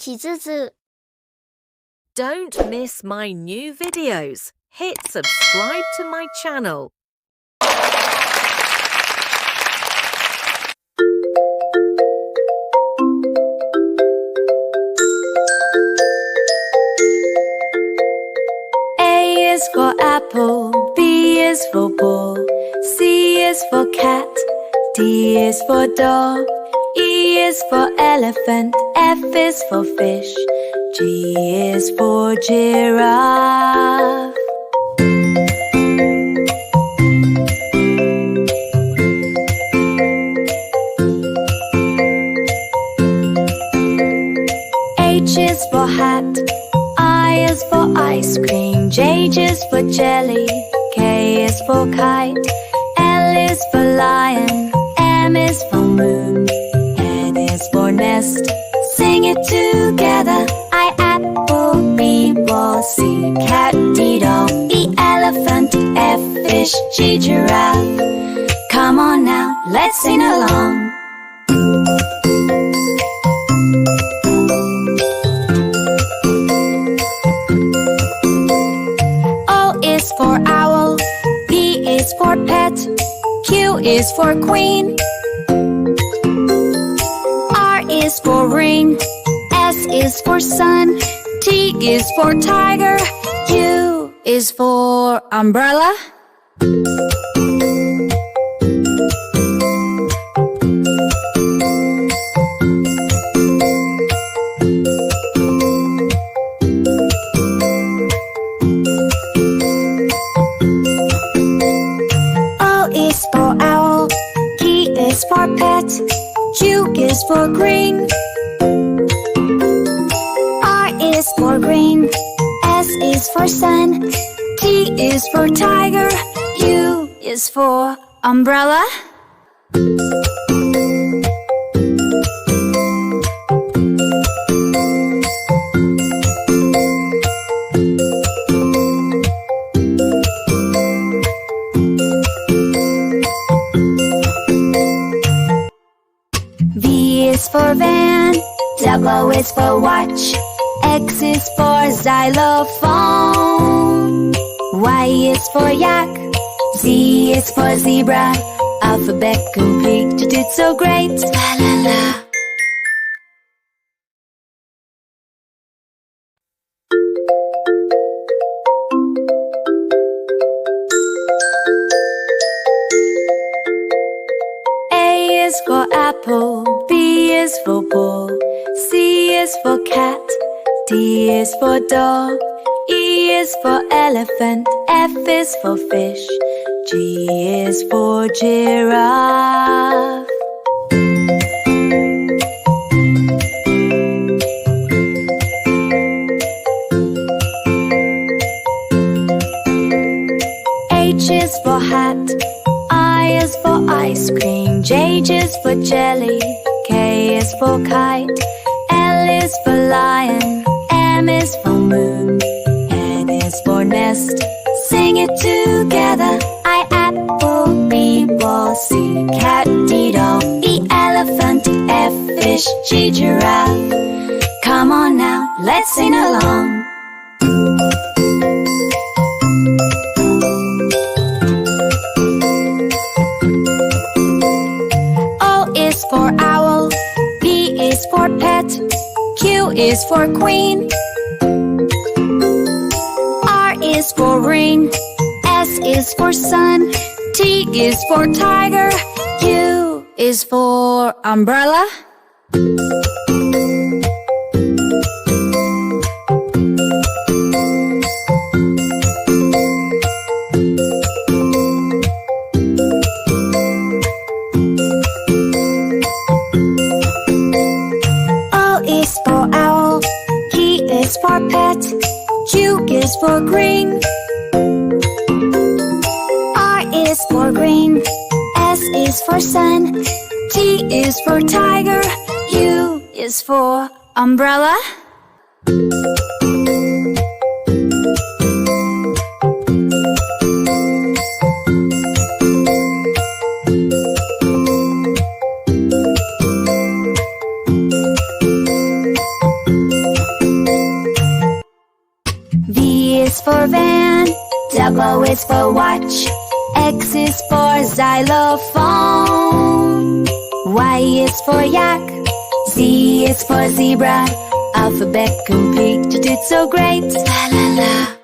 体字字。 Don't miss my new videos. Hit subscribe to my channel. A is for apple, B is for ball, C is for cat, D is for dog, E is for elephant, F is for fish, G is for giraffe. H is for hat, I is for ice cream, J is for jelly, K is for kite, L is for lion, M is for moon, N is for nest. Sing it together. I apple, B ball, C cat, D dog, E elephant, F fish, G giraffe. Come on now, let's sing along. O is for owl, P is for pet, Q is for queen, R is for ring, S is for sun, T is for tiger, U is for umbrella. O is for owl, P is for pet, Q is for green, R is for green, S is for sun, T is for tiger, U is for umbrella. V is for van, W is for watch, X is for xylophone, Y is for yak, Z is for zebra. Alphabet complete, you did so great. La la la. A is for apple, B is for ball, C is for cat, D is for dog, E is for elephant, F is for fish, G is for giraffe. H is for hat, I is for ice cream, J is for jelly, K is for kite, L is for lion, M is for moon, N is for nest. Sing it together. I apple, B ball, C cat, D dog, E elephant, F fish, G giraffe. Come on now, let's sing along. O is for owl, P is for pet, Q is for queen, R is for ring, S is for sun, T is for tiger, U is for umbrella. O is for owl, P is for pet, Q is for green, R is for green, S is for sun, T is for tiger, U is for umbrella. for van, W is for watch, X is for xylophone, Y is for yak, Z is for zebra. Alphabet complete, you did so great. La la la.